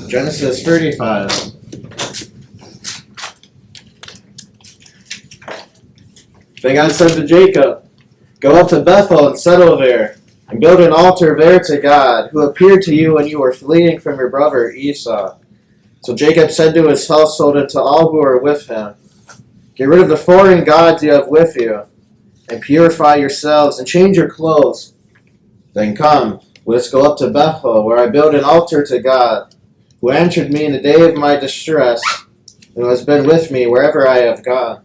Genesis 35. Then God said to Jacob, "Go up to Bethel and settle there, and build an altar there to God, who appeared to you when you were fleeing from your brother Esau." So Jacob said to his household and to all who were with him, "Get rid of the foreign gods you have with you, and purify yourselves, and change your clothes. Then come, let us go up to Bethel, where I build an altar to God, who answered me in the day of my distress, and who has been with me wherever I have gone."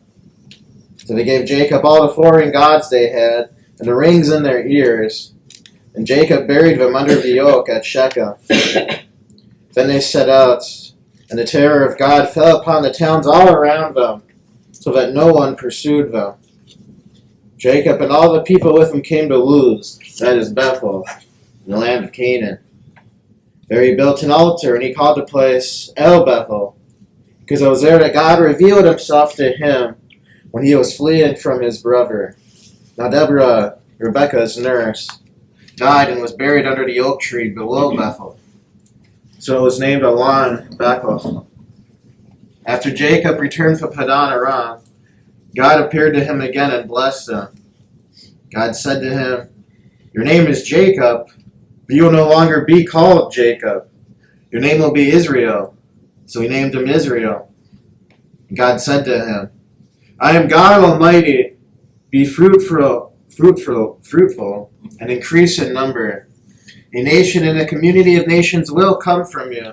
So they gave Jacob all the foreign gods they had, and the rings in their ears. And Jacob buried them under the oak at Shechem. Then they set out, and the terror of God fell upon the towns all around them, so that no one pursued them. Jacob and all the people with him came to Luz, that is Bethel, in the land of Canaan. There he built an altar, and he called the place El Bethel, because it was there that God revealed himself to him when he was fleeing from his brother. Now Deborah, Rebekah's nurse, died and was buried under the oak tree below Bethel. So it was named Elon Bethel. After Jacob returned from Padan Aram, God appeared to him again and blessed him. God said to him, "Your name is Jacob, but you will no longer be called Jacob. Your name will be Israel." So he named him Israel. God said to him, "I am God Almighty. Be fruitful, and increase in number. A nation and a community of nations will come from you,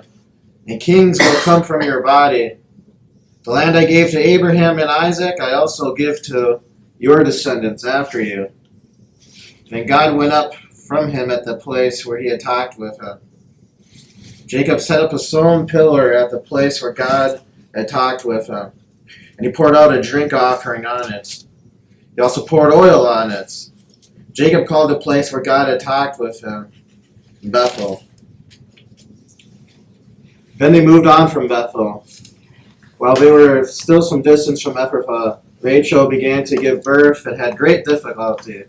and kings will come from your body. The land I gave to Abraham and Isaac, I also give to your descendants after you." Then God went up from him at the place where he had talked with him. Jacob set up a stone pillar at the place where God had talked with him, and he poured out a drink offering on it. He also poured oil on it. Jacob called the place where God had talked with him Bethel. Then they moved on from Bethel. While they were still some distance from Ephrathah, Rachel began to give birth and had great difficulty.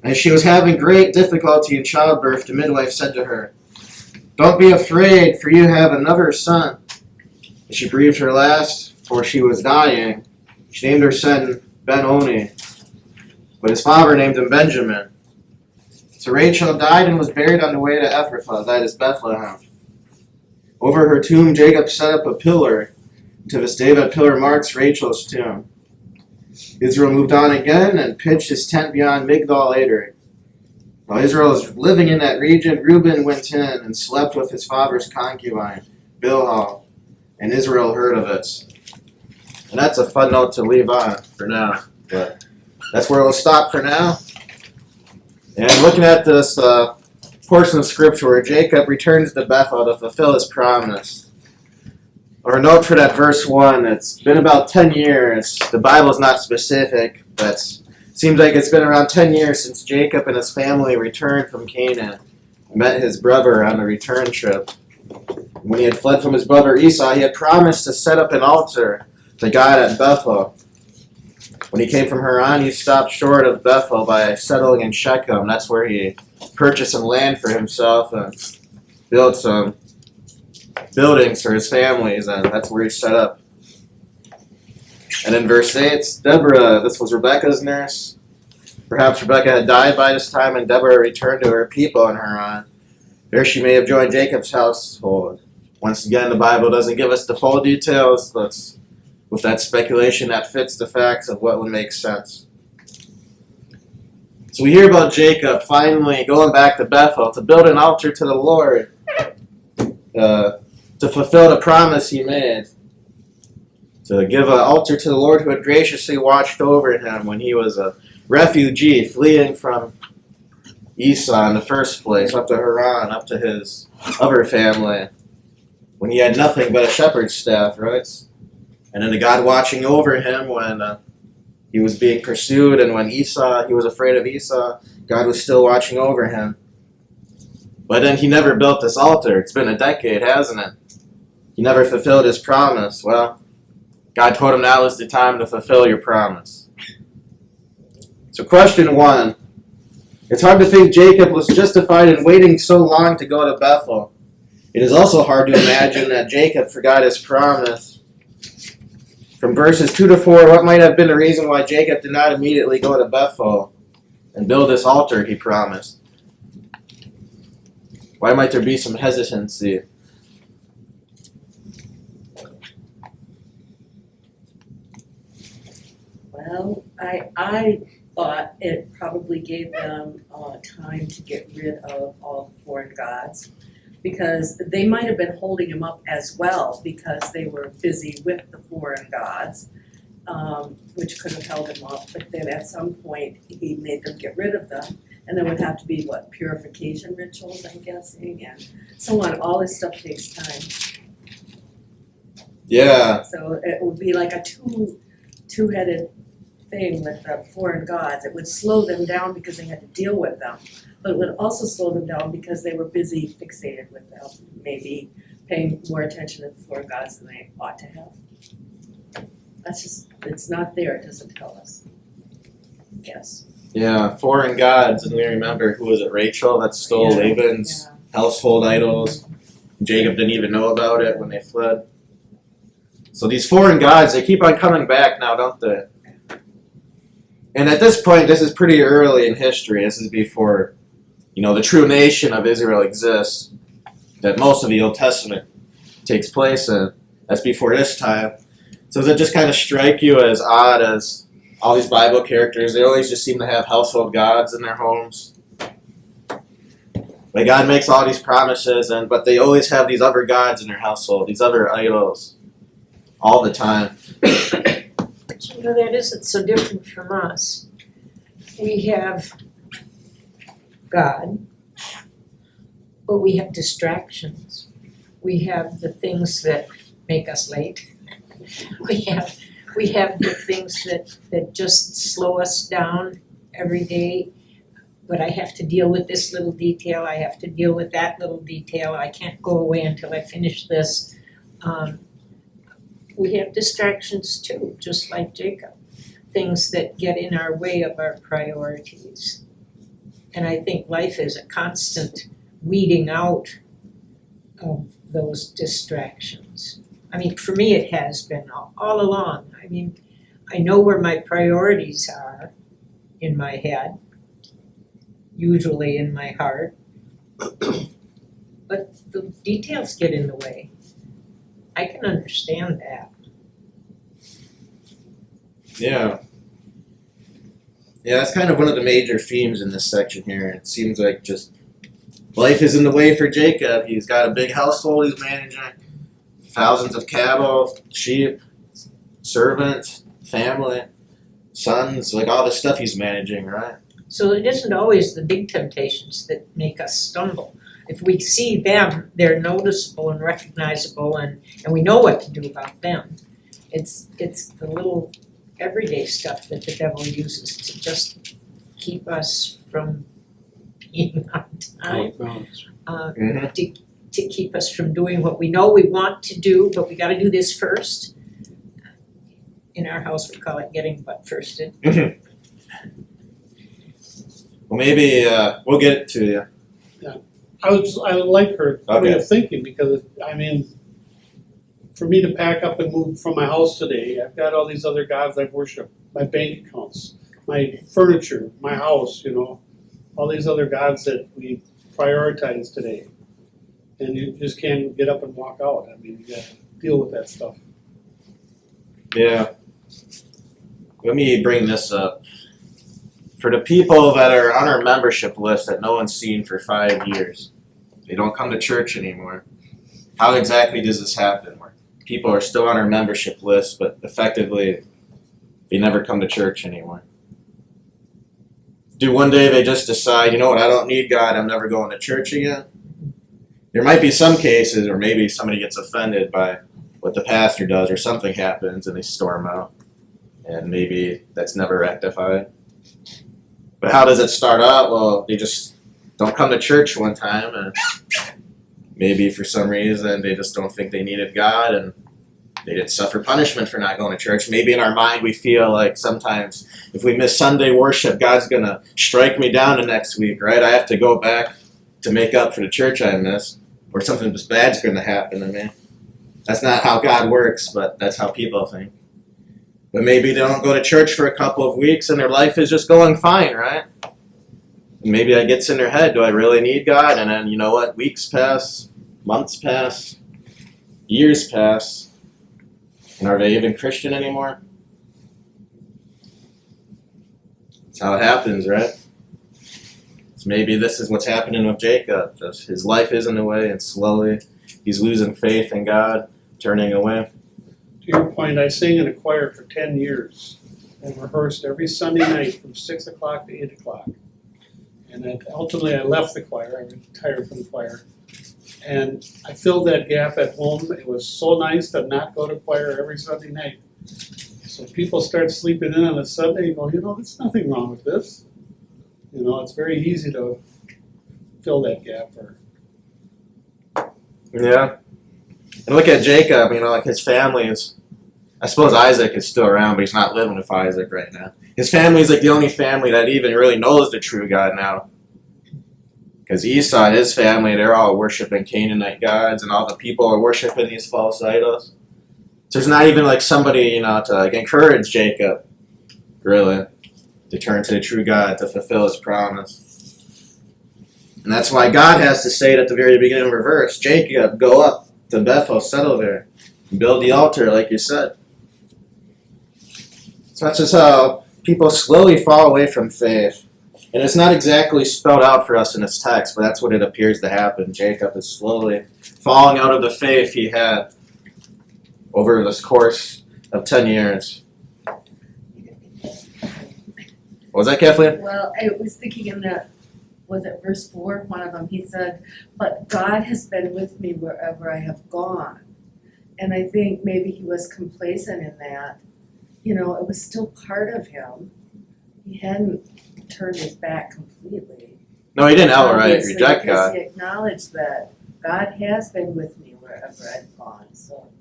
As she was having great difficulty in childbirth, the midwife said to her, "Don't be afraid, for you have another son." As she breathed her last, for she was dying, she named her son Ben-Oni, but his father named him Benjamin. So Rachel died and was buried on the way to Ephrathah, that is Bethlehem. Over her tomb, Jacob set up a pillar. To this day, that pillar marks Rachel's tomb. Israel moved on again and pitched his tent beyond Migdal Eder. While Israel was living in that region, Reuben went in and slept with his father's concubine, Bilhah, and Israel heard of it. And that's a fun note to leave on for now, but that's where we'll stop for now. And looking at this portion of scripture where Jacob returns to Bethel to fulfill his promise. Or a note for that verse 1, it's been about 10 years. The Bible's not specific, but it seems like it's been around 10 years since Jacob and his family returned from Canaan and met his brother on the return trip. When he had fled from his brother Esau, he had promised to set up an altar to God at Bethel. When he came from Haran, he stopped short of Bethel by settling in Shechem. That's where he purchased some land for himself and built some buildings for his families, and that's where he set up. And in verse 8, Deborah, this was Rebekah's nurse. Perhaps Rebekah had died by this time, and Deborah returned to her people in Haran. There she may have joined Jacob's household. Once again, the Bible doesn't give us the full details, but with that speculation, that fits the facts of what would make sense. So we hear about Jacob finally going back to Bethel to build an altar to the Lord, to fulfill the promise he made, to give an altar to the Lord who had graciously watched over him when he was a refugee fleeing from Esau in the first place, up to Haran, up to his other family, when he had nothing but a shepherd's staff, right? And then the God watching over him when he was being pursued, and when he was afraid of Esau, God was still watching over him. But then he never built this altar. It's been a decade, hasn't it? He never fulfilled his promise. Well, God told him now is the time to fulfill your promise. So question 1. It's hard to think Jacob was justified in waiting so long to go to Bethel. It is also hard to imagine that Jacob forgot his promise. From verses 2 to 4, what might have been the reason why Jacob did not immediately go to Bethel and build this altar he promised? Why might there be some hesitancy? Well, I thought it probably gave them time to get rid of all the foreign gods, because they might have been holding him up as well because they were busy with the foreign gods, which could have held him up. But then at some point he made them get rid of them, and there would have to be purification rituals, I'm guessing, and so on. All this stuff takes time. Yeah. So it would be like a two-headed thing with the foreign gods. It would slow them down because they had to deal with them, but it would also slow them down because they were busy fixated with them, maybe paying more attention to the foreign gods than they ought to have. That's just, it's not there, it doesn't tell us. Yes. Yeah, foreign gods, and we remember, who was it, Rachel, that stole Yeah. Laban's household idols. Jacob didn't even know about it when they fled. So these foreign gods, they keep on coming back now, don't they? And at this point, this is pretty early in history. This is before, the true nation of Israel exists, that most of the Old Testament takes place in. That's before this time. So does it just kind of strike you as odd as all these Bible characters, they always just seem to have household gods in their homes? Like, God makes all these promises, but they always have these other gods in their household, these other idols, all the time. But that isn't so different from us. We have God, but we have distractions. We have the things that make us late. We have the things that just slow us down every day. But I have to deal with this little detail, I have to deal with that little detail, I can't go away until I finish this. We have distractions too, just like Jacob. Things that get in our way of our priorities. And I think life is a constant weeding out of those distractions. I mean, for me it has been all along. I mean, I know where my priorities are in my head, usually in my heart, but the details get in the way. I can understand that. Yeah, that's kind of one of the major themes in this section here. It seems like just life is in the way for Jacob. He's got a big household he's managing, thousands of cattle, sheep, servants, family, sons, like all the stuff he's managing, right? So it isn't always the big temptations that make us stumble. If we see them, they're noticeable and recognizable, and we know what to do about them. It's the little everyday stuff that the devil uses to just keep us from being on time, to keep us from doing what we know we want to do, but we gotta do this first. In our house, we call it getting butt firsted. Well, maybe we'll get it to you. I like her way of thinking, because for me to pack up and move from my house today, I've got all these other gods I've worshipped, my bank accounts, my furniture, my house, all these other gods that we prioritize today. And you just can't get up and walk out. You gotta deal with that stuff. Yeah. Let me bring this up. For the people that are on our membership list that no one's seen for 5 years, they don't come to church anymore. How exactly does this happen? Where people are still on our membership list, but effectively they never come to church anymore. Do one day they just decide, you know what, I don't need God, I'm never going to church again? There might be some cases, or maybe somebody gets offended by what the pastor does, or something happens and they storm out, and maybe that's never rectified. But how does it start out? Well, they just don't come to church one time, and maybe for some reason they just don't think they needed God, and they didn't suffer punishment for not going to church. Maybe in our mind we feel like sometimes if we miss Sunday worship, God's going to strike me down the next week, right? I have to go back to make up for the church I missed. or something bad's going to happen to me. That's not how God works, but that's how people think. But maybe they don't go to church for a couple of weeks and their life is just going fine, right? And maybe that gets in their head, do I really need God? And then, you know what, weeks pass, months pass, years pass, and are they even Christian anymore? That's how it happens, right? So maybe this is what's happening with Jacob. Just his life isn't away, and slowly he's losing faith in God, turning away. To your point, I sang in a choir for 10 years and rehearsed every Sunday night from 6 o'clock to 8 o'clock. And then ultimately I left the choir, I retired from the choir. And I filled that gap at home. It was so nice to not go to choir every Sunday night. So people start sleeping in on a Sunday, you go, you know, there's nothing wrong with this. You know, it's very easy to fill that gap. Yeah. And look at Jacob, you know, like his family is, I suppose Isaac is still around, but he's not living with Isaac right now. His family is like the only family that even really knows the true God now. Because Esau and his family, they're all worshiping Canaanite gods, and all the people are worshiping these false idols. So there's not even like somebody, you know, to like encourage Jacob, really, to turn to the true God, to fulfill his promise. And that's why God has to say it at the very beginning of the verse, Jacob, go up to Bethel, settle there, and build the altar like you said. So that's just how people slowly fall away from faith. And it's not exactly spelled out for us in this text, but that's what it appears to happen. Jacob is slowly falling out of the faith he had over this course of 10 years. What was that, Kathleen? Well, I was thinking in that, was it verse 4, one of them, he said, but God has been with me wherever I have gone. And I think maybe he was complacent in that. You know, it was still part of him. He hadn't turned his back completely. No, he didn't outright Obviously, reject because God. he acknowledged that God has been with me wherever I've gone. So,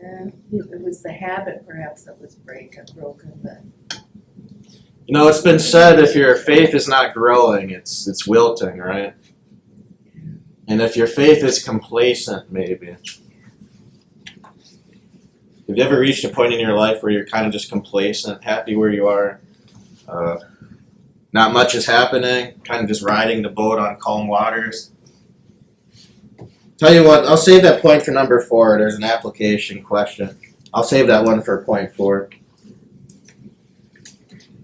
yeah, it was the habit perhaps that was broken, but You know, it's been said if your faith is not growing, it's wilting, right? And if your faith is complacent, maybe. Have you ever reached a point in your life where you're kind of just complacent, happy where you are? Not much is happening, kind of just riding the boat on calm waters. Tell you what, I'll save that point for number 4. There's an application question. I'll save that one for point 4.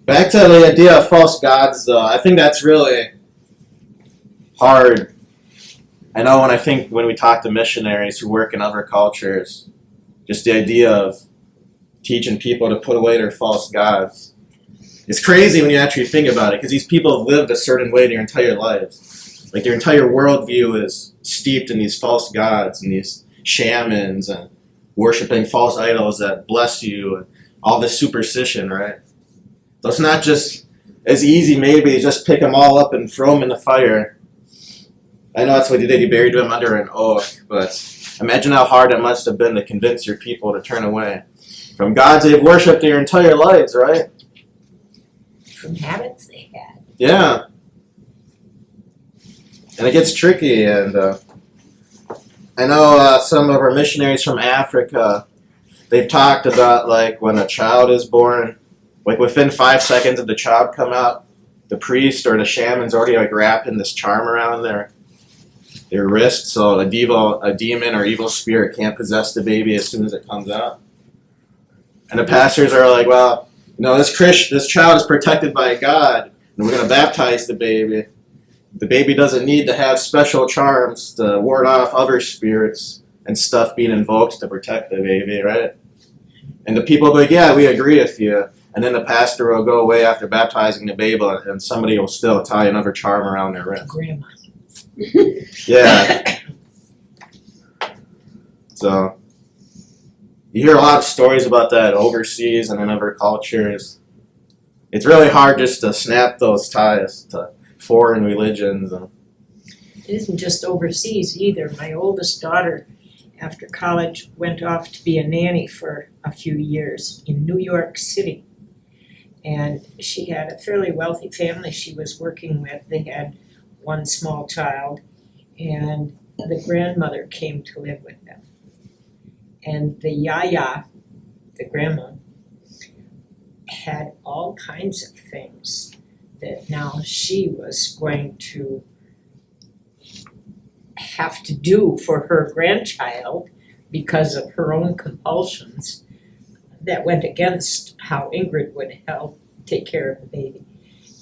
Back to the idea of false gods, though, I think that's really hard. I know when we talk to missionaries who work in other cultures, just the idea of teaching people to put away their false gods. It's crazy when you actually think about it, because these people have lived a certain way their entire lives. Like their entire worldview is steeped in these false gods and these shamans and worshiping false idols that bless you and all this superstition, right? So it's not just as easy maybe to just pick them all up and throw them in the fire. I know that's what they did, he buried them under an oak, but imagine how hard it must have been to convince your people to turn away from gods they've worshipped their entire lives, right? From habits they had. Yeah. And it gets tricky, and I know some of our missionaries from Africa, they've talked about like when a child is born, like within 5 seconds of the child come out, the priest or the shaman's already like wrapping this charm around their wrist, so a demon or evil spirit can't possess the baby as soon as it comes out. And the pastors are like, well, you know, this child is protected by God, and we're going to baptize the baby. The baby doesn't need to have special charms to ward off other spirits and stuff being invoked to protect the baby, right? And the people will be like, yeah, we agree with you. And then the pastor will go away after baptizing the baby, and somebody will still tie another charm around their wrist. Grandma. Yeah. So, you hear a lot of stories about that overseas and in other cultures. It's really hard just to snap those ties to foreign religions. It isn't just overseas either. My oldest daughter, after college, went off to be a nanny for a few years in New York City. And she had a fairly wealthy family she was working with. They had one small child, and the grandmother came to live with them. And the yaya, the grandma, had all kinds of things that now she was going to have to do for her grandchild because of her own compulsions that went against how Ingrid would help take care of the baby.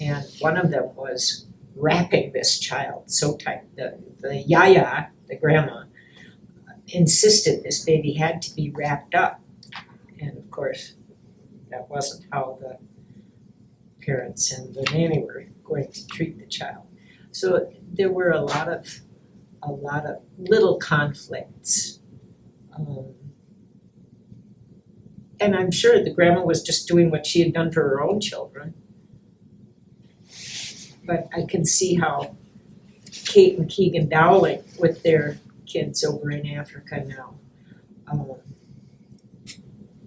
And one of them was wrapping this child so tight. The yaya, the grandma, insisted this baby had to be wrapped up. And of course, that wasn't how the parents and the nanny were going to treat the child. So there were a lot of little conflicts. And I'm sure the grandma was just doing what she had done for her own children. But I can see how Kate and Keegan Dowling with their kids over in Africa now.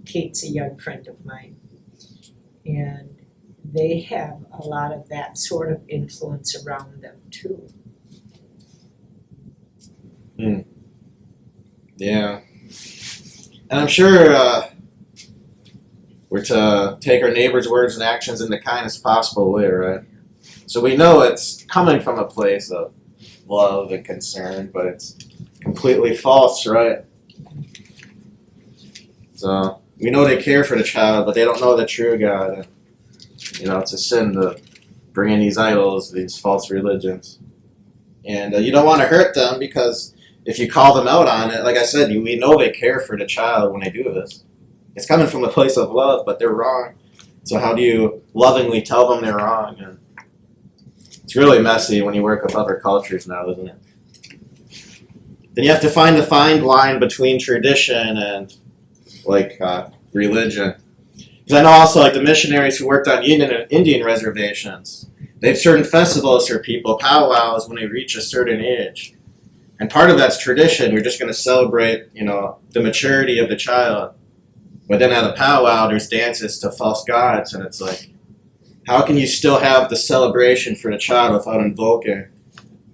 Kate's a young friend of mine. And they have a lot of that sort of influence around them too. Yeah. And I'm sure we're to take our neighbor's words and actions in the kindest possible way, right? So we know it's coming from a place of love and concern, but it's completely false, right? So we know they care for the child, but they don't know the true God. And, it's a sin to bring in these idols, these false religions. And you don't want to hurt them because if you call them out on it, like I said, we know they care for the child when they do this. It's coming from a place of love, but they're wrong. So how do you lovingly tell them they're wrong? And it's really messy when you work with other cultures now, isn't it? Then you have to find the fine line between tradition and religion. Because I know also the missionaries who worked on Indian reservations, they have certain festivals for people, powwows when they reach a certain age. And part of that's tradition. You're just going to celebrate, the maturity of the child. But then at a powwow, there's dances to false gods, and it's like, how can you still have the celebration for the child without invoking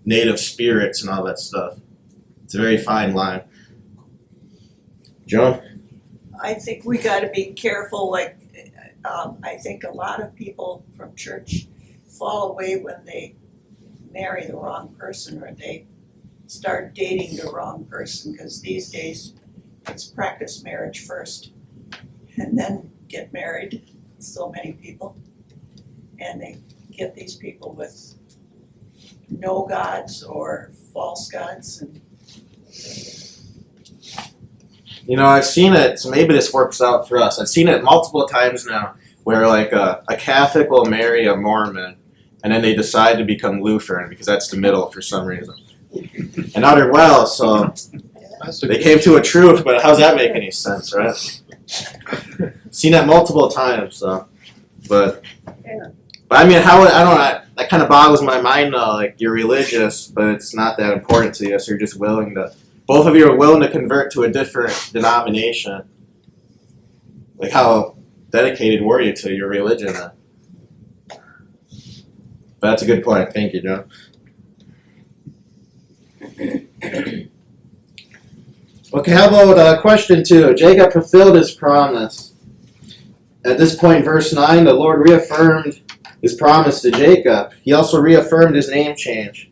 native spirits and all that stuff? It's a very fine line. Joan? I think we gotta be careful, I think a lot of people from church fall away when they marry the wrong person or they start dating the wrong person, because these days it's practice marriage first and then get married, so many people. And they get these people with no gods or false gods and I've seen it, so maybe this works out for us. I've seen it multiple times now where a Catholic will marry a Mormon and then they decide to become Lutheran because that's the middle for some reason. And now they're well, so they came to a truth, but how's that make any sense, right? Seen that multiple times, so. But I mean, that kind of boggles my mind though, you're religious, but it's not that important to you, so you're just both of you are willing to convert to a different denomination. How dedicated were you to your religion then? But that's a good point. Thank you, John. Okay, how about question 2? Jacob fulfilled his promise. At this point, verse 9, the Lord reaffirmed his promise to Jacob. He also reaffirmed his name change.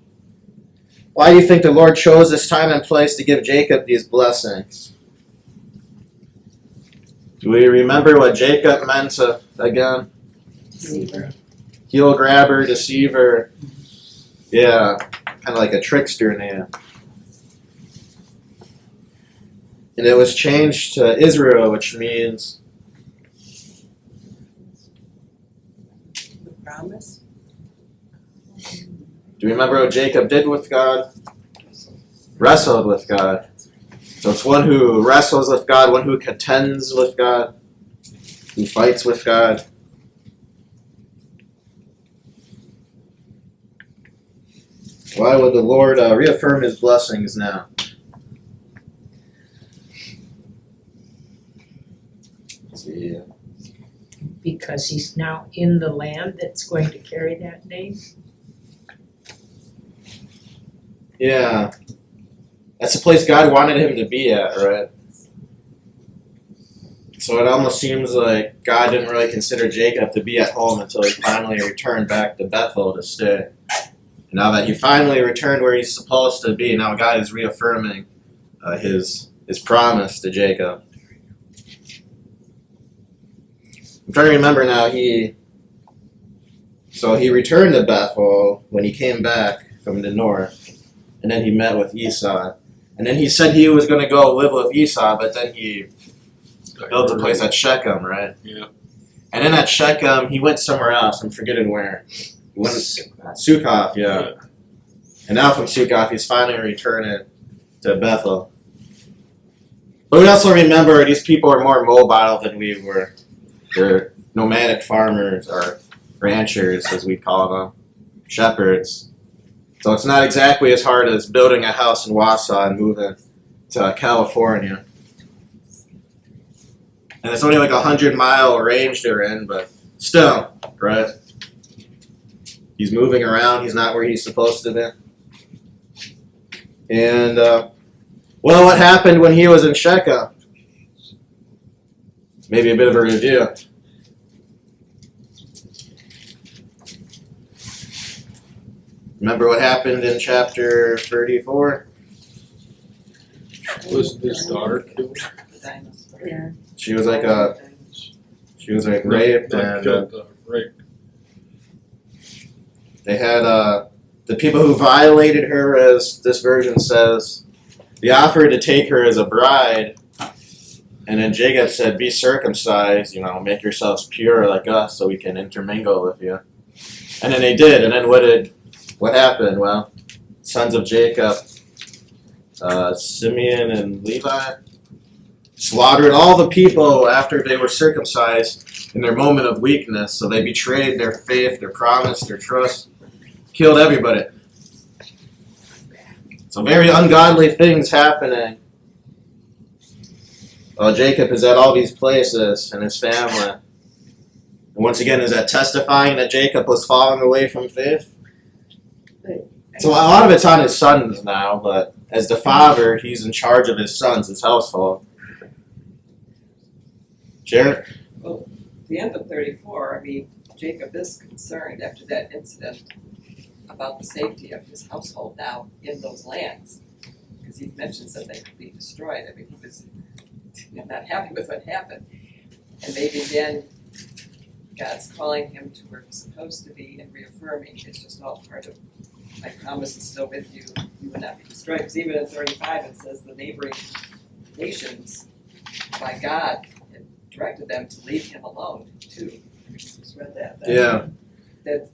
Why do you think the Lord chose this time and place to give Jacob these blessings? Do we remember what Jacob meant again? Deceiver. Heel grabber, deceiver. Yeah, kind of like a trickster name. And it was changed to Israel, which means The promise. do you remember what Jacob did with God? Wrestled with God. So it's one who wrestles with God, one who contends with God, who fights with God. Why would the Lord reaffirm his blessings now? Let's see. Because he's now in the land that's going to carry that name. Yeah. That's the place God wanted him to be at, right? So it almost seems like God didn't really consider Jacob to be at home until he finally returned back to Bethel to stay. And now that he finally returned where he's supposed to be, now God is reaffirming his promise to Jacob. I'm trying to remember now, he returned to Bethel when he came back from the north, and then he met with Esau. And then he said he was going to go live with Esau, but then he built a place at Shechem, right? Yeah. And then at Shechem, he went somewhere else. I'm forgetting where. He went Sukkoth, yeah. And now from Sukkoth, he's finally returning to Bethel. But we also remember these people are more mobile than we were. They're nomadic farmers or ranchers, as we call them, shepherds. So it's not exactly as hard as building a house in Wausau and moving to California. And it's only like a 100-mile range they're in, but still, right? He's moving around. He's not where he's supposed to be. And, well, what happened when he was in Shechem? Maybe a bit of a review. Remember what happened in chapter 34? Was his daughter killed? Yeah. She was like raped, Not and killed, raped. they had the people who violated her, as this version says, they offered to take her as a bride, and then Jacob said, "Be circumcised, make yourselves pure like us, so we can intermingle with you." And then they did. And then what happened? Well, sons of Jacob, Simeon and Levi, slaughtered all the people after they were circumcised in their moment of weakness. So they betrayed their faith, their promise, their trust, killed everybody. So very ungodly things happening. Well, Jacob is at all these places and his family. And once again, is that testifying that Jacob was falling away from faith? So a lot of it's on his sons now, but as the father, he's in charge of his sons, his household. Jared? The end of 34, Jacob is concerned after that incident about the safety of his household now in those lands. Because he mentions that they could be destroyed. He was not happy with what happened. And maybe then God's calling him to where he's supposed to be and reaffirming it's just all part of my promise is still with you. You will not be destroyed. Because even in 35 it says the neighboring nations by God had directed them to leave him alone too. I just read that. Yeah.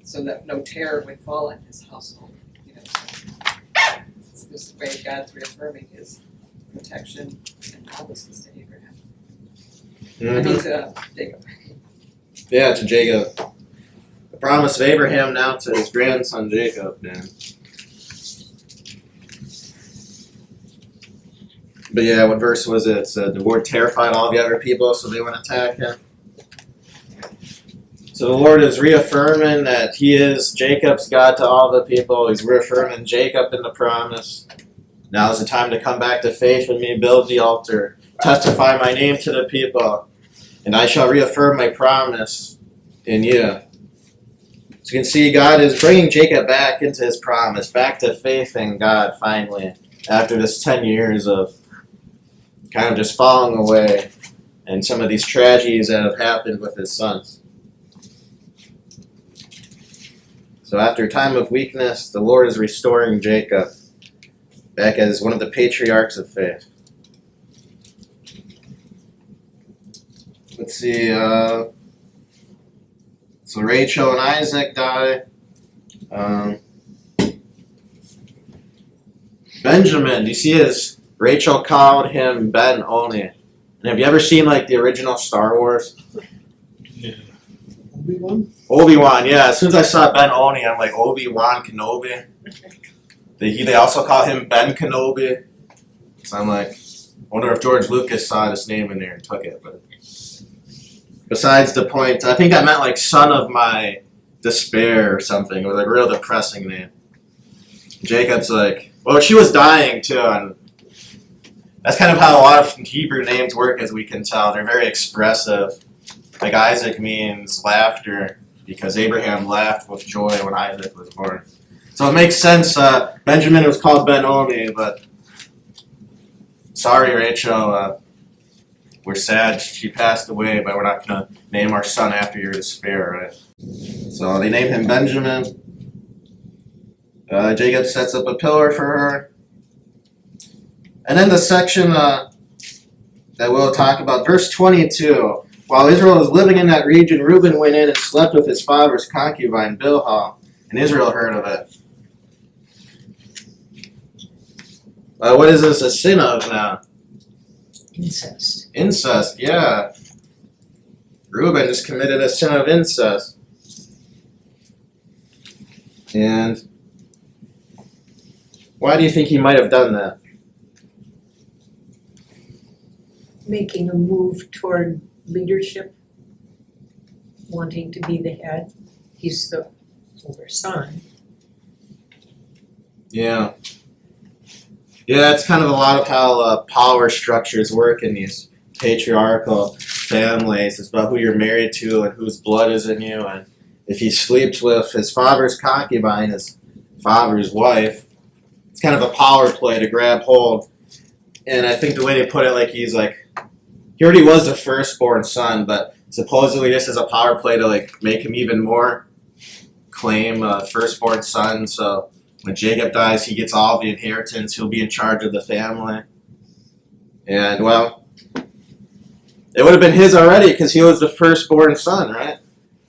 So that no terror would fall on his household. So this way God's reaffirming his protection and promises to Abraham. To Jacob. Yeah, to Jacob. The promise of Abraham now to his grandson Jacob, man. But yeah, what verse was it? It said the Lord terrified all the other people, so they wouldn't attack him. So the Lord is reaffirming that he is Jacob's God to all the people. He's reaffirming Jacob in the promise. Now is the time to come back to faith with me, build the altar, testify my name to the people, and I shall reaffirm my promise in you. So you can see God is bringing Jacob back into his promise, back to faith in God finally, after this 10 years of kind of just falling away and some of these tragedies that have happened with his sons. So after a time of weakness, the Lord is restoring Jacob back as one of the patriarchs of faith. Let's see, so Rachel and Isaac die. Benjamin, do you see Rachel called him Ben-Oni. And have you ever seen the original Star Wars? Yeah. Obi-Wan? Yeah. As soon as I saw Ben-Oni, I'm like, Obi-Wan Kenobi. They also call him Ben Kenobi. So I'm like, I wonder if George Lucas saw this name in there and took it. But besides the point, I think that meant son of my despair or something. It was a real depressing name. Jacob's well, she was dying too, and That's kind of how a lot of Hebrew names work, as we can tell. They're very expressive. Like Isaac means laughter, because Abraham laughed with joy when Isaac was born. So it makes sense. Benjamin was called Ben-Oni, but sorry, Rachel. We're sad she passed away, but we're not going to name our son after your despair, right? So they named him Benjamin. Jacob sets up a pillar for her. And then the section that we'll talk about, verse 22. While Israel was living in that region, Reuben went in and slept with his father's concubine, Bilhah, and Israel heard of it. What is this a sin of now? Incest. Incest, yeah. Reuben just committed a sin of incest. And why do you think he might have done that? Making a move toward leadership, wanting to be the head. He's the older son. Yeah. Yeah, it's kind of a lot of how power structures work in these patriarchal families. It's about who you're married to and whose blood is in you. And if he sleeps with his father's concubine, his father's wife, it's kind of a power play to grab hold. And I think the way they put it, like he already was the firstborn son, but supposedly this is a power play to make him even more claim firstborn son. So when Jacob dies, he gets all the inheritance. He'll be in charge of the family. And, well, it would have been his already because he was the firstborn son, right?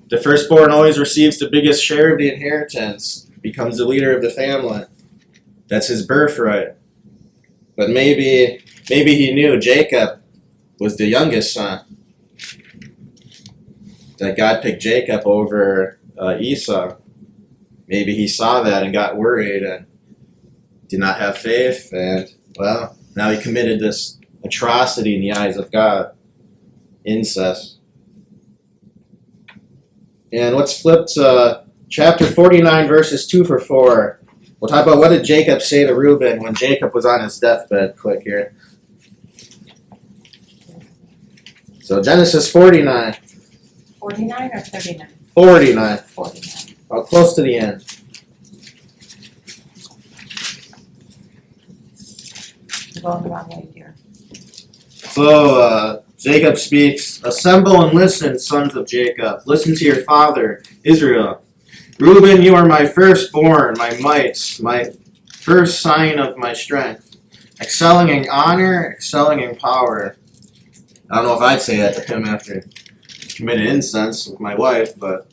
The firstborn always receives the biggest share of the inheritance, becomes the leader of the family. That's his birthright. But maybe he knew Jacob was the youngest son. That God picked Jacob over Esau. Maybe he saw that and got worried and did not have faith, and, well, now he committed this atrocity in the eyes of God. Incest. And let's flip to chapter 49, verses 2-4. We'll talk about what did Jacob say to Reuben when Jacob was on his deathbed. Quick here. So Genesis 49. 49 or 39? 49. 49. Oh, close to the end. I'm going the wrong way, dear. So Jacob speaks, "Assemble and listen, sons of Jacob. Listen to your father, Israel. Reuben, you are my firstborn, my might, my first sign of my strength. Excelling in honor, excelling in power." I don't know if I'd say that to him after committed incest with my wife, but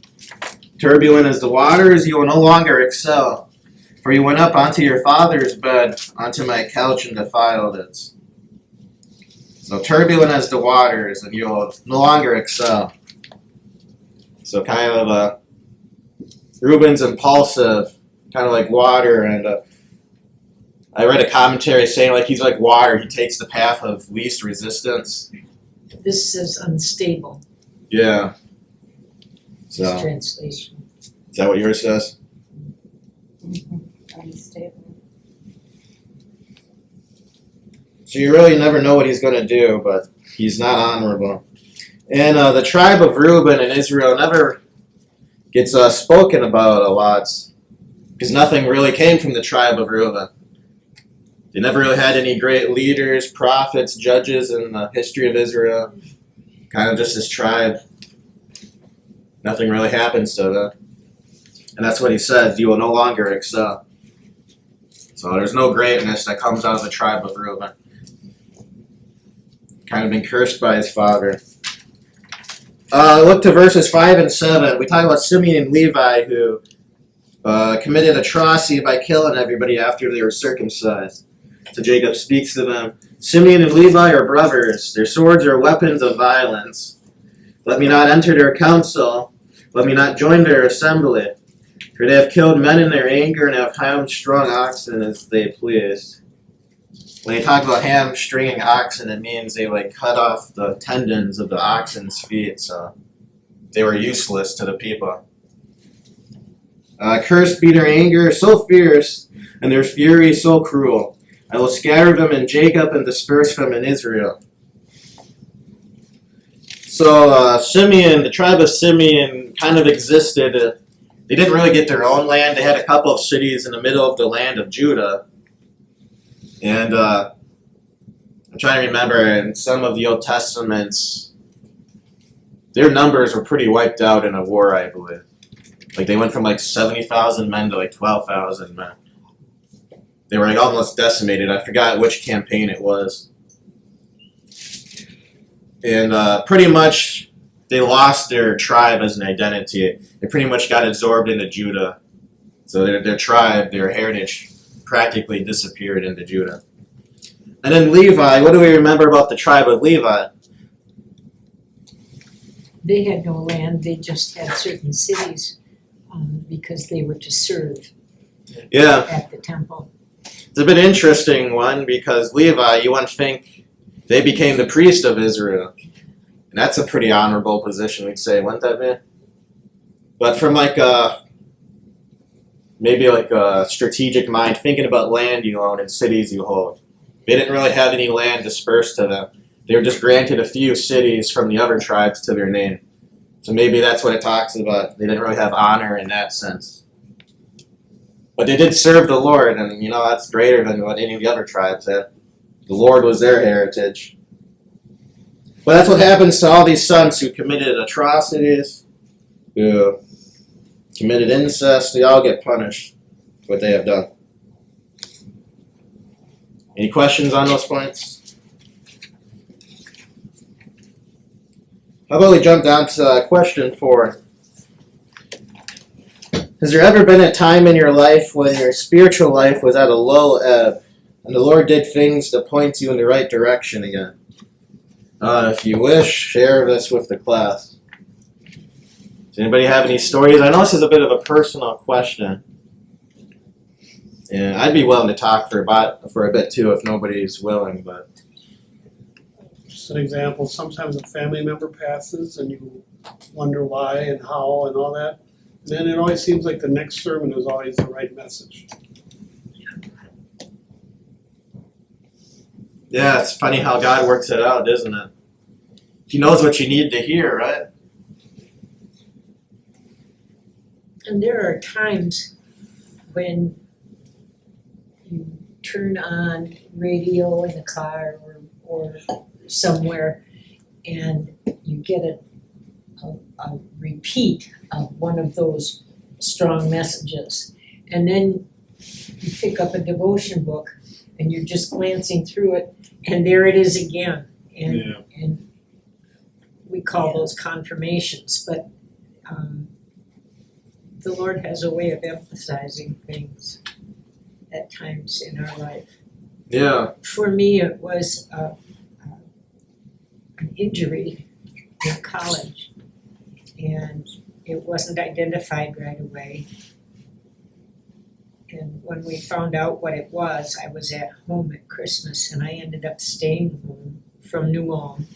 turbulent as the waters, you will no longer excel. For you went up onto your father's bed, onto my couch, and defiled it. So turbulent as the waters, and you will no longer excel. So kind of Reuben's impulsive, kind of like water, and I read a commentary saying he's like water. He takes the path of least resistance. This is unstable, Yeah. this So translation. is that what yours says? Unstable. So you really never know what he's going to do, but he's not honorable. And the tribe of Reuben in Israel never gets spoken about a lot because nothing really came from the tribe of Reuben. They never really had any great leaders, prophets, judges in the history of Israel. Kind of just this tribe. Nothing really happens to them. And that's what he says, you will no longer excel. So there's no greatness that comes out of the tribe of Reuben. Kind of been cursed by his father. Look to verses 5 and 7. We talk about Simeon and Levi who committed atrocity by killing everybody after they were circumcised. So Jacob speaks to them. Simeon and Levi are brothers. Their swords are weapons of violence. Let me not enter their council. Let me not join their assembly. For they have killed men in their anger and have hamstrung oxen as they pleased. When you talk about hamstringing oxen, it means they cut off the tendons of the oxen's feet, so they were useless to the people. Cursed be their anger so fierce, and their fury so cruel. I will scatter them in Jacob and disperse them in Israel. So Simeon, the tribe of Simeon, kind of existed. They didn't really get their own land. They had a couple of cities in the middle of the land of Judah. And I'm trying to remember, in some of the Old Testaments, their numbers were pretty wiped out in a war, I believe. Like they went from like 70,000 men to like 12,000 men. They were like almost decimated. I forgot which campaign it was. And pretty much they lost their tribe as an identity. They pretty much got absorbed into Judah. So their tribe, their heritage practically disappeared into Judah. And then Levi, what do we remember about the tribe of Levi? They had no land, they just had certain cities, because they were to serve Yeah, at the temple. it's a bit interesting one because Levi, you wouldn't think they became the priest of Israel. And that's a pretty honorable position, we'd say, wouldn't that be? But from like maybe like a strategic mind, thinking about land you own and cities you hold. They didn't really have any land dispersed to them. They were just granted a few cities from the other tribes to their name. So maybe that's what it talks about. They didn't really have honor in that sense. But they did serve the Lord, and you know that's greater than what any of the other tribes had. The Lord was their heritage. But that's what happens to all these sons who committed atrocities, who committed incest. They all get punished for what they have done. Any questions on those points? How about we jump down to question 4? Has there ever been a time in your life when your spiritual life was at a low ebb and the Lord did things to point you in the right direction again? If you wish, share this with the class. Does anybody have any stories? I know this is a bit of a personal question. And I'd be willing to talk for a bit too if nobody's willing, but Just an example, sometimes a family member passes and you wonder why and how and all that. And then it always seems like the next sermon is always the right message. yeah, it's funny how God works it out, isn't it? He knows what you need to hear, right? And there are times when you turn on radio in the car or somewhere and you get a repeat of one of those strong messages. And then you pick up a devotion book and you're just glancing through it and there it is again. And we call those confirmations, but the Lord has a way of emphasizing things at times in our life. Yeah. For me, it was an injury in college, and it wasn't identified right away. And when we found out what it was, I was at home at Christmas, and I ended up staying home from New Ulm.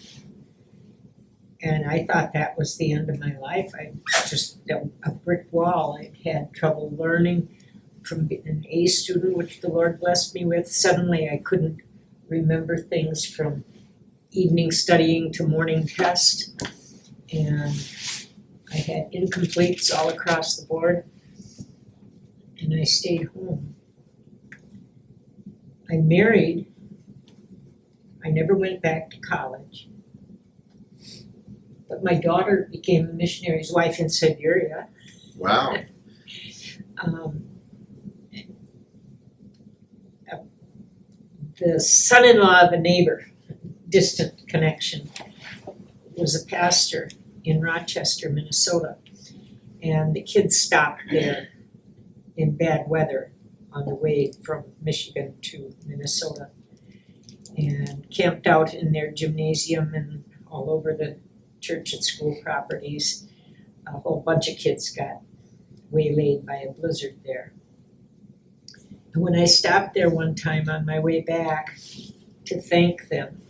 And I thought that was the end of my life. I just, a brick wall. I had trouble learning from being an A student, which the Lord blessed me with. Suddenly I couldn't remember things from evening studying to morning test. And I had incompletes all across the board. And I stayed home. I married. I never went back to college. But my daughter became a missionary's wife in Siberia. Wow. The son-in-law of a neighbor, distant connection, was a pastor in Rochester, Minnesota. And the kids stopped there in bad weather on the way from Michigan to Minnesota and camped out in their gymnasium and all over the church and school properties. A whole bunch of kids got waylaid by a blizzard there. And when I stopped there one time on my way back to thank them,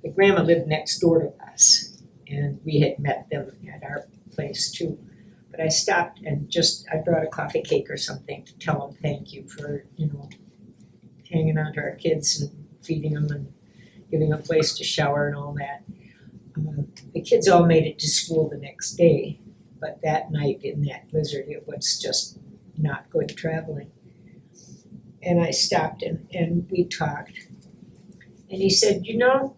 the grandma lived next door to us, and we had met them at our place too. But I stopped and I brought a coffee cake or something to tell them thank you for, hanging on to our kids and feeding them and giving them a place to shower and all that. The kids all made it to school the next day, but that night in that blizzard, it was just not good traveling. And I stopped and we talked. And he said, you know,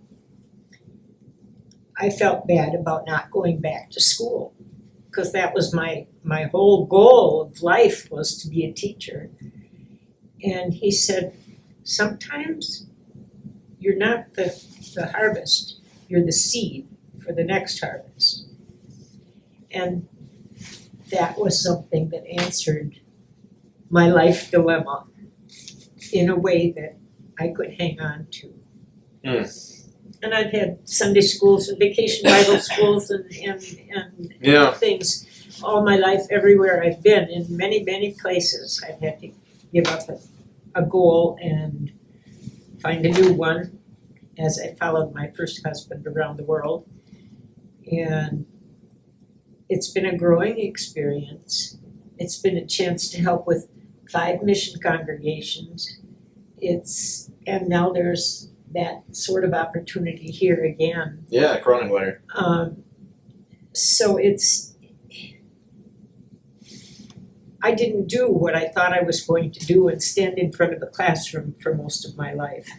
I felt bad about not going back to school, because that was my whole goal of life, was to be a teacher. And he said, sometimes you're not the harvest, you're the seed for the next harvest. And that was something that answered my life dilemma in a way that I could hang on to. And I've had Sunday schools and vacation Bible schools and Yeah. things all my life, everywhere I've been, in many, many places. I've had to give up a goal and find a new one as I followed my first husband around the world. And it's been a growing experience. It's been a chance to help with 5 mission congregations. And now there's that sort of opportunity here again. Yeah, Cronenweiler. So I didn't do what I thought I was going to do and stand in front of a classroom for most of my life.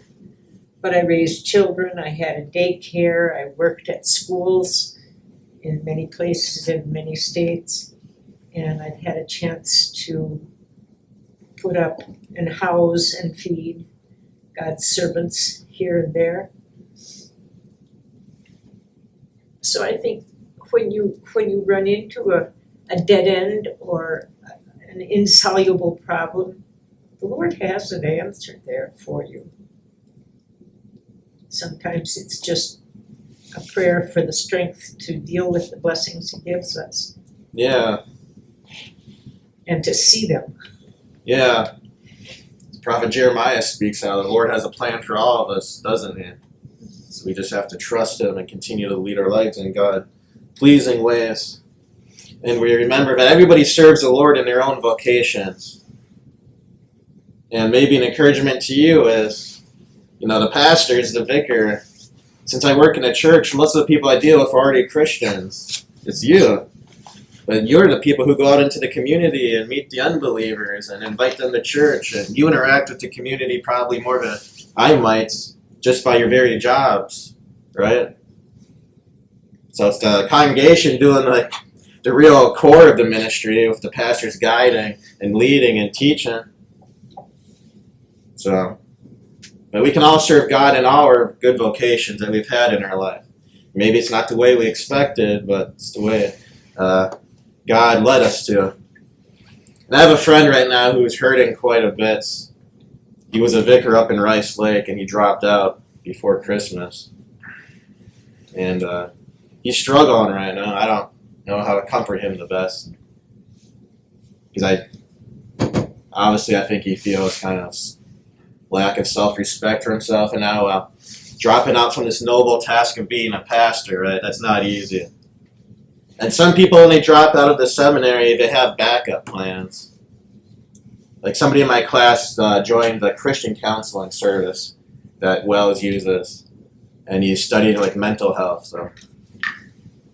But I raised children, I had a daycare, I worked at schools in many places in many states, and I've had a chance to put up and house and feed God's servants here and there. So I think when you run into a dead end or an insoluble problem, the Lord has an answer there for you. Sometimes it's just a prayer for the strength to deal with the blessings He gives us Yeah, and to see them. yeah. Prophet Jeremiah speaks how the Lord has a plan for all of us, doesn't He? So we just have to trust Him and continue to lead our lives in God-pleasing ways. And we remember that everybody serves the Lord in their own vocations. And maybe an encouragement to you is, the pastors, the vicar, since I work in a church, most of the people I deal with are already Christians. It's you. But you're the people who go out into the community and meet the unbelievers and invite them to church. And you interact with the community probably more than I might, just by your very jobs, right? So it's the congregation doing the real core of the ministry, with the pastors guiding and leading and teaching. So, but we can all serve God in our good vocations that we've had in our life. Maybe it's not the way we expected, but it's the way God led us to. And I have a friend right now who's hurting quite a bit. He was a vicar up in Rice Lake, and he dropped out before Christmas. And he's struggling right now. I don't know how to comfort him the best. Because I think he feels kind of lack of self-respect for himself, and now dropping out from this noble task of being a pastor, right? That's not easy. And some people, when they drop out of the seminary, they have backup plans. Like somebody in my class joined the Christian counseling service that Wells uses, and he's studying mental health. So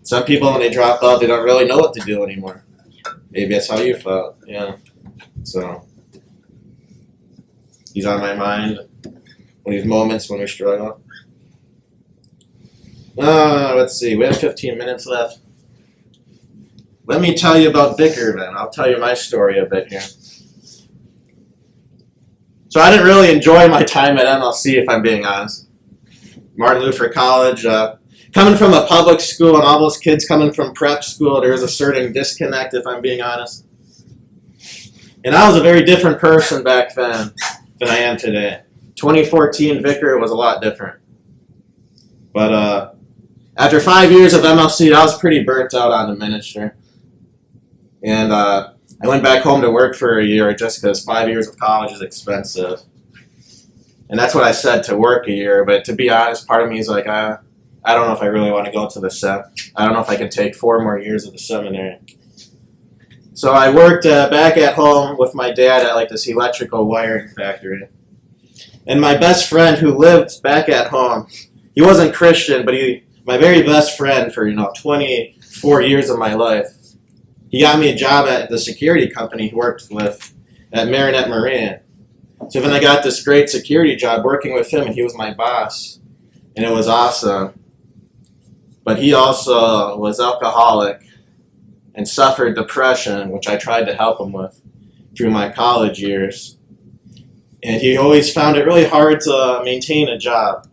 some people, when they drop out, they don't really know what to do anymore. Maybe that's how you felt, yeah. So he's on my mind when these moments when we struggle. Let's see, we have 15 minutes left. Let me tell you about Vicar then. I'll tell you my story a bit here. So I didn't really enjoy my time at MLC, if I'm being honest. Martin Luther College, coming from a public school and all those kids coming from prep school, there was a certain disconnect, if I'm being honest. And I was a very different person back then than I am today. 2014 Vicar was a lot different. But after 5 years of MLC, I was pretty burnt out on the ministry. And I went back home to work for a year just because 5 years of college is expensive. And that's what I said, to work a year. But to be honest, part of me is like, I don't know if I really want to go to the SEM. I don't know if I can take 4 more years of the seminary. So I worked back at home with my dad at this electrical wiring factory. And my best friend who lived back at home, he wasn't Christian, but my very best friend for 24 years of my life, he got me a job at the security company he worked with at Marinette Marine. So then I got this great security job working with him, and he was my boss, and it was awesome. But he also was alcoholic and suffered depression, which I tried to help him with through my college years. And he always found it really hard to maintain a job.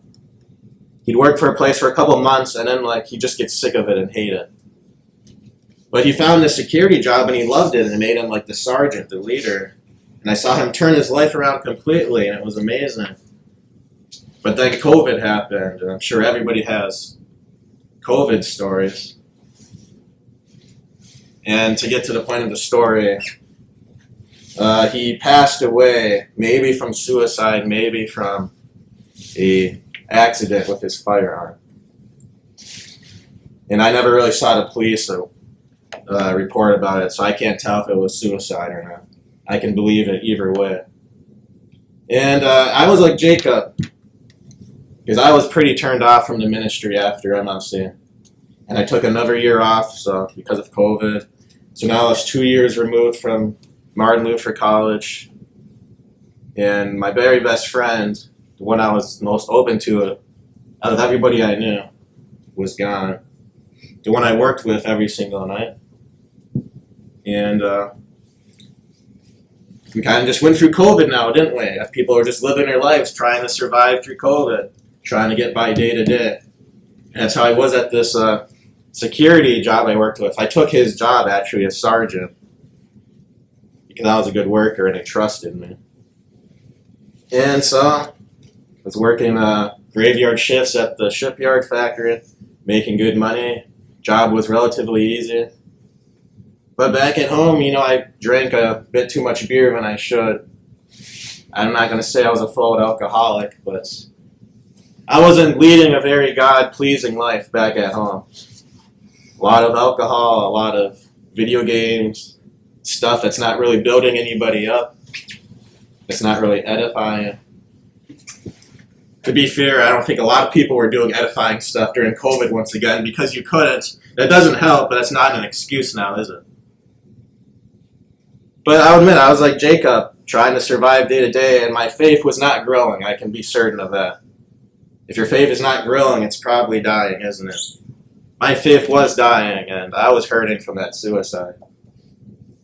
He'd work for a place for a couple months, and then he'd just get sick of it and hate it. But he found this security job, and he loved it, and it made him the sergeant, the leader. And I saw him turn his life around completely, and it was amazing. But then COVID happened, and I'm sure everybody has COVID stories. And to get to the point of the story, he passed away, maybe from suicide, maybe from a accident with his firearm. And I never really saw the police report about it, so I can't tell if it was suicide or not. I can believe it either way. And I was like Jacob, because I was pretty turned off from the ministry after MLC. And I took another year off because of COVID. So now I was 2 years removed from Martin Luther College. And my very best friend, the one I was most open to out of everybody I knew, was gone. The one I worked with every single night. And we kind of just went through COVID now, didn't we? People are just living their lives, trying to survive through COVID, trying to get by day to day. And that's how I was at this security job I worked with. I took his job, actually, as sergeant, because I was a good worker and they trusted me. And so I was working graveyard shifts at the shipyard factory, making good money. Job was relatively easy. But back at home, I drank a bit too much beer than I should. I'm not going to say I was a full alcoholic, but I wasn't leading a very God-pleasing life back at home. A lot of alcohol, a lot of video games, stuff that's not really building anybody up. It's not really edifying. To be fair, I don't think a lot of people were doing edifying stuff during COVID once again because you couldn't. That doesn't help, but that's not an excuse now, is it? But I'll admit, I was like Jacob, trying to survive day to day, and my faith was not growing. I can be certain of that. If your faith is not growing, it's probably dying, isn't it? My faith was dying, and I was hurting from that suicide.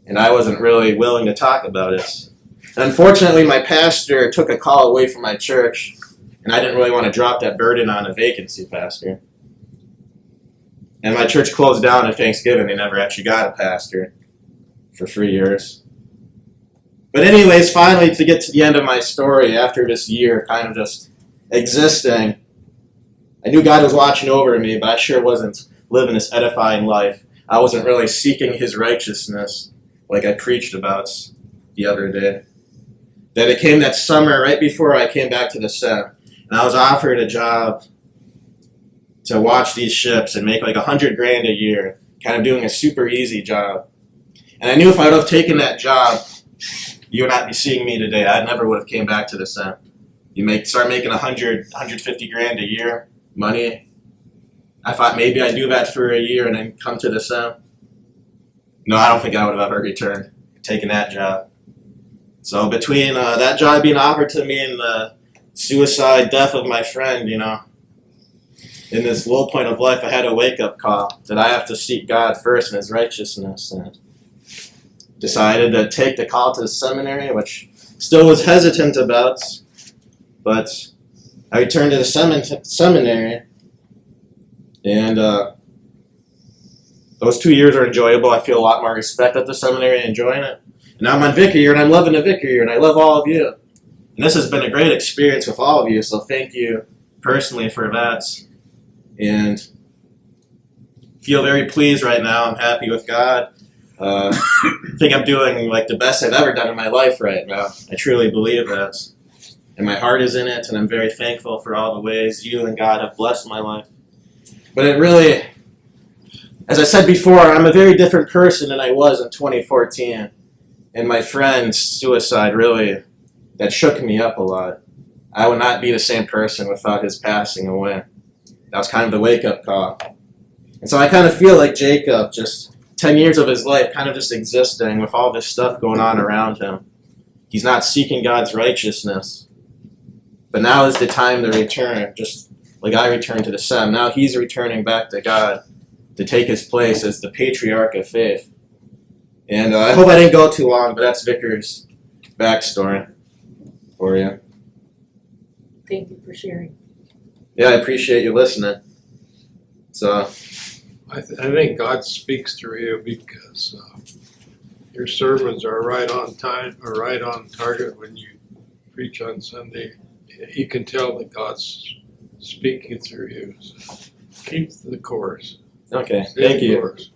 And I wasn't really willing to talk about it. And unfortunately, my pastor took a call away from my church, and I didn't really want to drop that burden on a vacancy pastor. And my church closed down at Thanksgiving. They never actually got a pastor for 3 years. But anyways, finally, to get to the end of my story, after this year kind of just existing, I knew God was watching over me, but I sure wasn't living this edifying life. I wasn't really seeking His righteousness like I preached about the other day. Then it came that summer, right before I came back to the set, and I was offered a job to watch these ships and make like $100,000 a year, kind of doing a super easy job. And I knew if I would have taken that job, you would not be seeing me today. I never would have came back to the set. You start making $150,000 a year, money. I thought maybe I'd do that for a year and then come to the set. No, I don't think I would have ever returned, taking that job. So between that job being offered to me and the suicide death of my friend, in this low point of life, I had a wake-up call that I have to seek God first and His righteousness. And decided to take the call to the seminary, which still was hesitant about, but I returned to the seminary, and those 2 years are enjoyable. I feel a lot more respect at the seminary and enjoying it. And now I'm on Vicar year, and I'm loving the Vicar year, and I love all of you. And this has been a great experience with all of you, so thank you personally for that. And feel very pleased right now. I'm happy with God. I think I'm doing like the best I've ever done in my life right now. I truly believe that. And my heart is in it, and I'm very thankful for all the ways you and God have blessed my life. But it really, as I said before, I'm a very different person than I was in 2014. And my friend's suicide really, that shook me up a lot. I would not be the same person without his passing away. That was kind of the wake-up call. And so I kind of feel like Jacob, just 10 years of his life kind of just existing with all this stuff going on around him. He's not seeking God's righteousness. But now is the time to return, just like I returned to the Sun. Now he's returning back to God to take his place as the patriarch of faith. And I hope I didn't go too long, but that's Vicar's backstory for you. Thank you for sharing. Yeah, I appreciate you listening. So, I think God speaks through you because your sermons are right on time, or right on target when you preach on Sunday. You can tell that God's speaking through you. So keep the course. okay, Stay thank the you. course.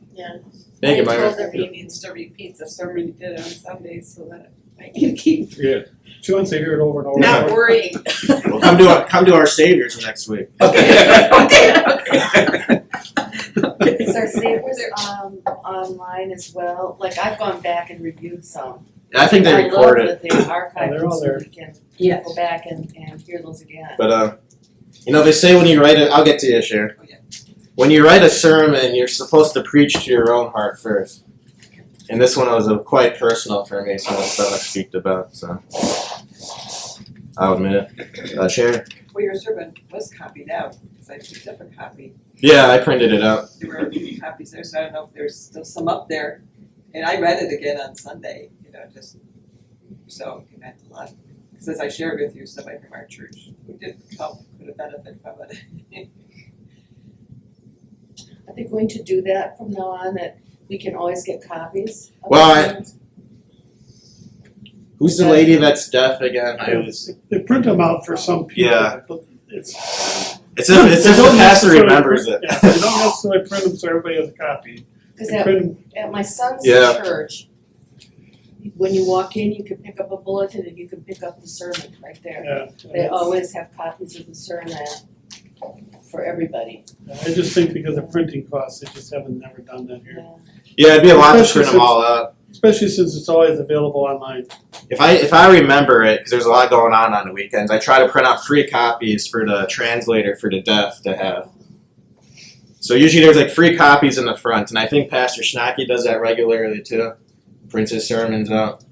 Thank you, I Myra. told him he needs to repeat the sermon he did on Sundays so that I can keep Yeah. She wants to hear it over and over. and not over. worrying. Well, come to our Saviors next week. Is our Savers online as well? Like, I've gone back and reviewed some. I think they record I love it. that they archive Yeah, they're them all so there. we can Yes. go back and hear those again. But they say when you write it, I'll get to you, Sharon. Oh, yeah. When you write a sermon, you're supposed to preach to your own heart first. And this one was quite personal for me, some of the stuff I speak about. So I'll admit it. Sharon? Well, your sermon was copied out, because I picked up a copy. Yeah, I printed it out. There were a few copies there, so I don't know if there's still some up there. And I read it again on Sunday, just, so it meant a lot. Because as I shared with you, somebody from our church who did help, could have benefited from it. Are they going to do that from now on, that we can always get copies? of Well, the I- sermons? Who's the lady that's deaf again? I was. They print them out for some people. Yeah. But it's It's if they the don't pastor necessarily remembers print- it. Yeah, they don't necessarily print them so everybody has a copy. Cause They at, print 'em- at my son's Yeah. church, when you walk in, you can pick up a bulletin and you can pick up the sermon right there. yeah. They always have copies of the sermon for everybody. I just think because of printing costs, they just haven't never done that here. Yeah, it'd be a lot to Especially print them all out. Especially since it's always available online. If I remember it, because there's a lot going on the weekends, I try to print out free copies for the translator for the deaf to have. So usually there's like free copies in the front, and I think Pastor Schnacky does that regularly too. Prints his sermons out.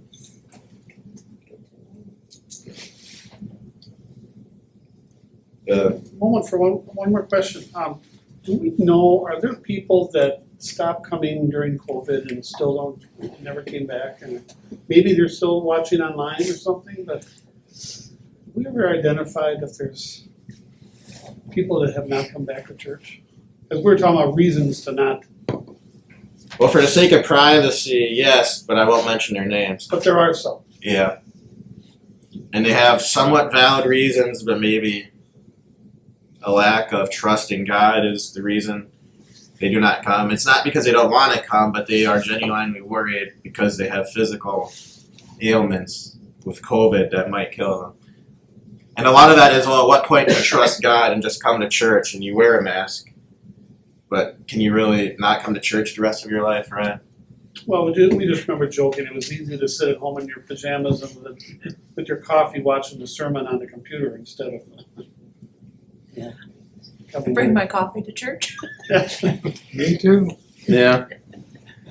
One more question. Do we know, are there people that stopped coming during COVID and still never came back? And maybe they're still watching online or something, but have we ever identified if there's people that have not come back to church? Because we're talking about reasons to not, Well, for the sake of privacy, yes, but I won't mention their names. but there are some. Yeah. And they have somewhat valid reasons, but maybe a lack of trust in God is the reason they do not come. It's not because they don't want to come, but they are genuinely worried because they have physical ailments with COVID that might kill them. And a lot of that is, well, at what point do you trust God and just come to church and you wear a mask? But can you really not come to church the rest of your life, right? Well, we just remember joking, it was easy to sit at home in your pajamas and with your coffee watching the sermon on the computer instead of. Yeah. coming Bring in. my coffee to church. Me too. Yeah.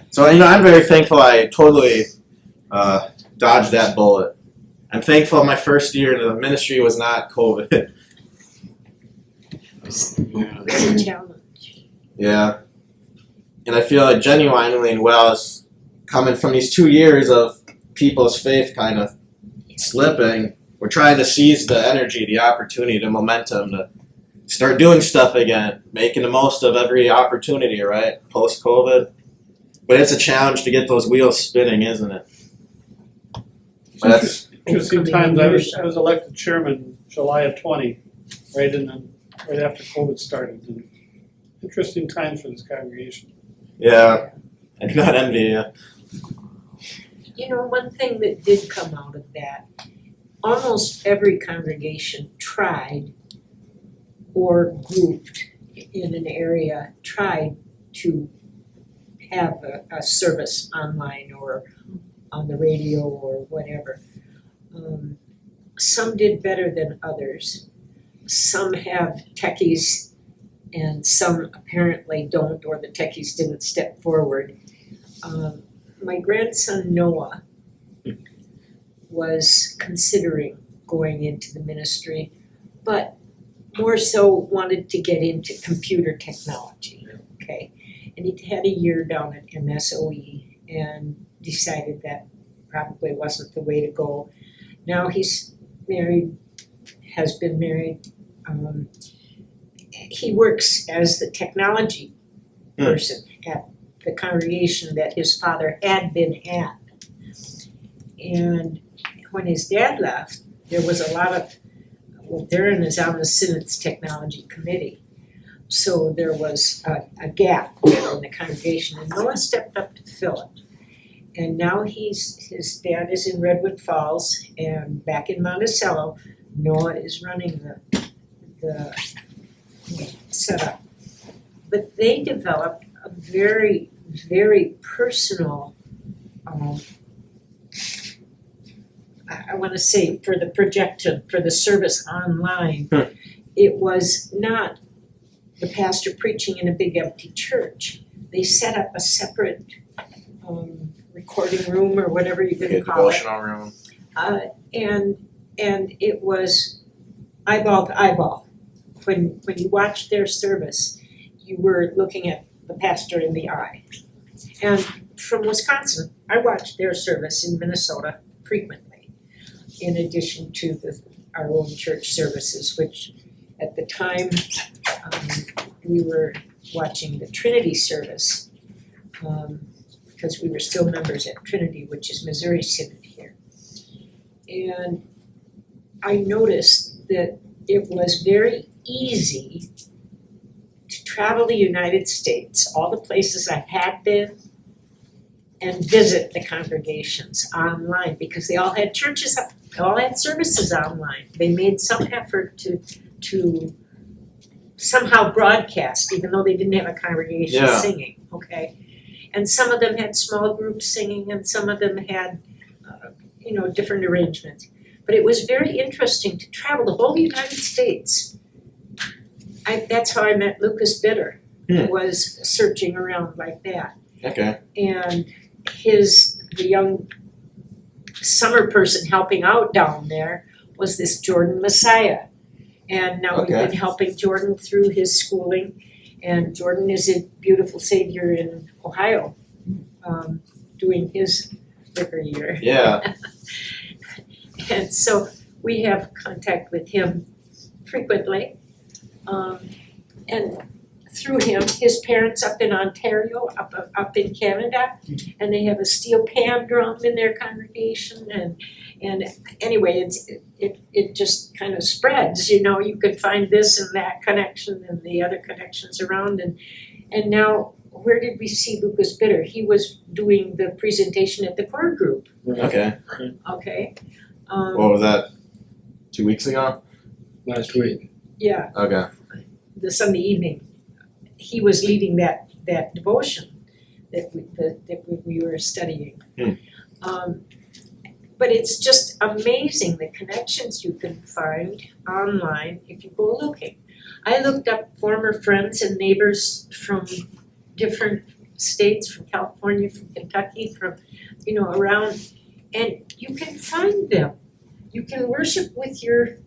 So, I'm very thankful I totally dodged that bullet. I'm thankful my first year in the ministry was not COVID. It's a challenge. Yeah. And I feel like genuinely and well is coming from these 2 years of people's faith kind of slipping. We're trying to seize the energy, the opportunity, the momentum to start doing stuff again, making the most of every opportunity, right? Post-COVID. But it's a challenge to get those wheels spinning, isn't it? But that's, Interesting times, I was elected chairman July of 20, right after COVID started. And interesting times for this congregation. yeah, I do not envy you. One thing that did come out of that, almost every congregation tried or grouped in an area tried to have a service online or on the radio or whatever. some did better than others. Some have techies and some apparently don't, or the techies didn't step forward. My grandson Noah was considering going into the ministry, but more so wanted to get into computer technology, okay? And he had a year down at MSOE and decided that probably wasn't the way to go. Now he's married, has been married. He works as the technology person at the congregation that his father had been at. And when his dad left, there was a lot of, well, Darren is on the Synods Technology Committee. So there was a gap in the congregation, and Noah stepped up to fill it. And now his dad is in Redwood Falls, and back in Monticello, Noah is running the setup. But they developed a very, very personal, I wanna say for the projection, for the service online, it was not the pastor preaching in a big empty church. They set up a separate recording room or whatever you're gonna call it. Devotional room. And it was eyeball to eyeball. When you watched their service, you were looking at the pastor in the eye. And from Wisconsin, I watched their service in Minnesota frequently, in addition to our own church services, which at the time we were watching the Trinity service because we were still members at Trinity, which is Missouri Synod here. And I noticed that it was very easy to travel the United States, all the places I had been, and visit the congregations online because they all had churches up, they all had services online. They made some effort to somehow broadcast, even though they didn't have a congregation Yeah. singing, okay? And some of them had small groups singing and some of them had, different arrangements. But it was very interesting to travel the whole United States. That's how I met Lucas Bitter, was searching around like that. Okay. And the young summer person helping out down there was this Jordan Messiah. And now we've been helping Jordan through his schooling. And Jordan is a beautiful Savior in Ohio, doing his liquor year. Yeah. And so we have contact with him frequently. And through him, his parents up in Ontario, up in Canada, and they have a steel pan drum in their congregation, and anyway, it just kind of spreads, you could find this and that connection and the other connections around, and now where did we see Lucas Bitter? He was doing the presentation at the core group, Okay. okay? What was that? 2 weeks ago? Last week. Yeah, Okay. the Sunday evening. He was leading that devotion that we were studying. But it's just amazing the connections you can find online if you go looking. I looked up former friends and neighbors from different states, from California, from Kentucky, from around, and you can find them. You can worship with your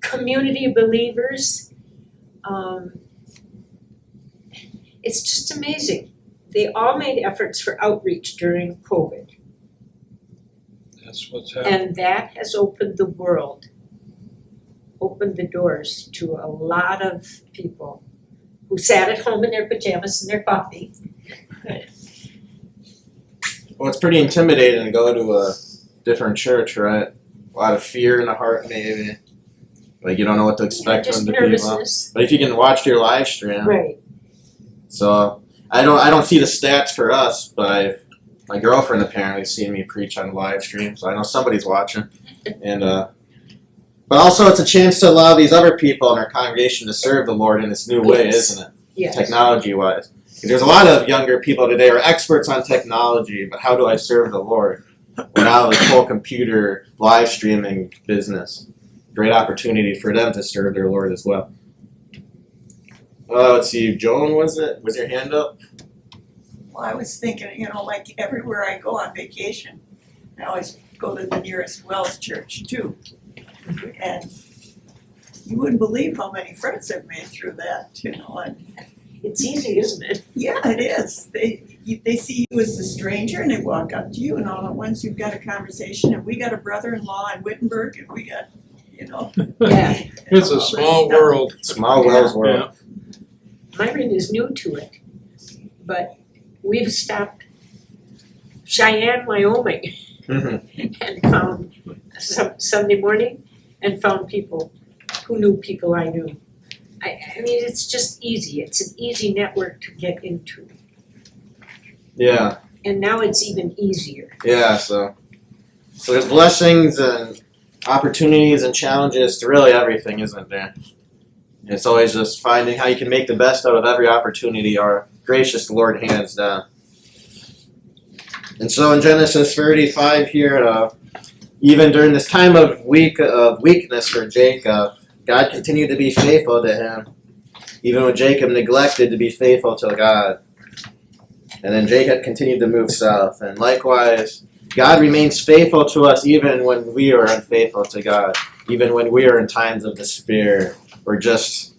community of believers. It's just amazing. They all made efforts for outreach during COVID, That's what's happening. and that has opened the world, opened the doors to a lot of people who sat at home in their pajamas and their coffee. Well, it's pretty intimidating to go to a different church, right? A lot of fear in the heart, maybe. Like you don't know what to expect Just from the people. nervousness, But if you can watch your live stream, right? so I don't see the stats for us, but my girlfriend apparently seen me preach on live stream, so I know somebody's watching. And but also it's a chance to allow these other people in our congregation to serve the Lord in this new way, Yes. isn't it? Yes. Technology wise. There's a lot of younger people today who are experts on technology, but how do I serve the Lord? went out of this whole computer live streaming business. Great opportunity for them to serve their Lord as well. Let's see, Joan, was your hand up? Well, I was thinking, like everywhere I go on vacation, I always go to the nearest Wells church too. And you wouldn't believe how many friends I've made through that, and It's easy, isn't it? yeah, it is. They see you as a stranger and they walk up to you, and all at once you've got a conversation, and we got a brother-in-law in Wittenberg, and we got, Yeah. It's all a this small stuff. world. Small Wells world. Myron is new to it, but we've stopped Cheyenne, Wyoming, Mhm. and found some Sunday morning and found people who knew people I knew. I mean, it's just easy. It's an easy network to get into, Yeah, and now it's even easier. yeah. So there's blessings and opportunities and challenges to really everything, isn't there? It's always just finding how you can make the best out of every opportunity. Our gracious Lord hands down. And so in Genesis 35 here, even during this time of weakness for Jacob, God continued to be faithful to him, even when Jacob neglected to be faithful to God. And then Jacob continued to move south. And likewise, God remains faithful to us even when we are unfaithful to God, even when we are in times of despair or just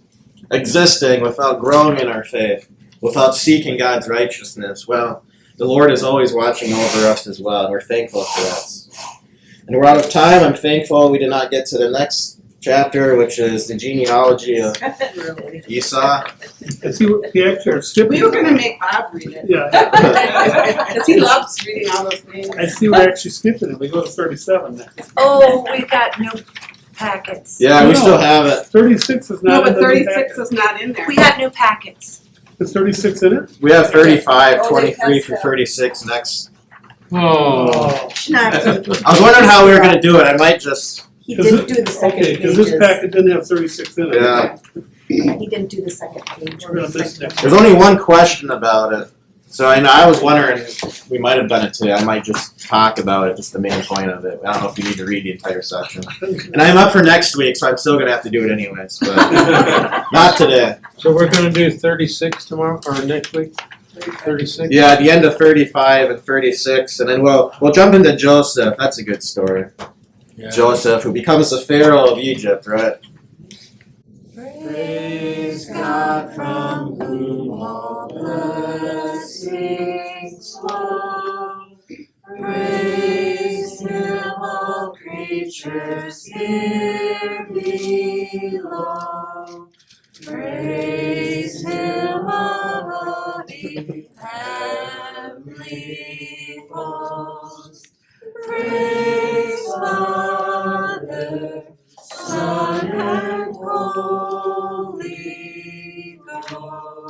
existing without growing in our faith, without seeking God's righteousness. Well, the Lord is always watching over us as well, and we're thankful for that. And we're out of time. I'm thankful we did not get to the next chapter, which is the genealogy of Really. Esau. I see what he actually are skipping. We were gonna make Bob read it. Yeah. Cause he loves reading all those names. I see we're actually skipping it. We go to 37 next. Oh, we got new packets. Yeah, we still have it. 36 is No, not in but the new 36 packet. is not in there. We got new packets. Is 36 in it? We have 35, Oh, 23 they through passed 36 next. Oh, I was wondering how we were going to do it. I might just. He Is didn't it- do the second Okay, because this packet didn't have 36 in it. Yeah. He didn't do the second page. We're gonna miss next. There's only one question about it. So I was wondering, we might have done it today. I might just talk about it, just the main point of it. I don't know if you need to read the entire section. And I'm up for next week, so I'm still going to have to do it anyways. But not today. so we're gonna do 36 tomorrow, or next week? 36? Yeah, at the end of 35 and 36, and then we'll jump into Joseph. That's a good story. Yeah. Joseph, who becomes the Pharaoh of Egypt, right? Praise God from whom all blessings flow. Praise Him, all creatures here below. Praise Him above the heavenly hosts. Praise Father, Son, and Holy Ghost.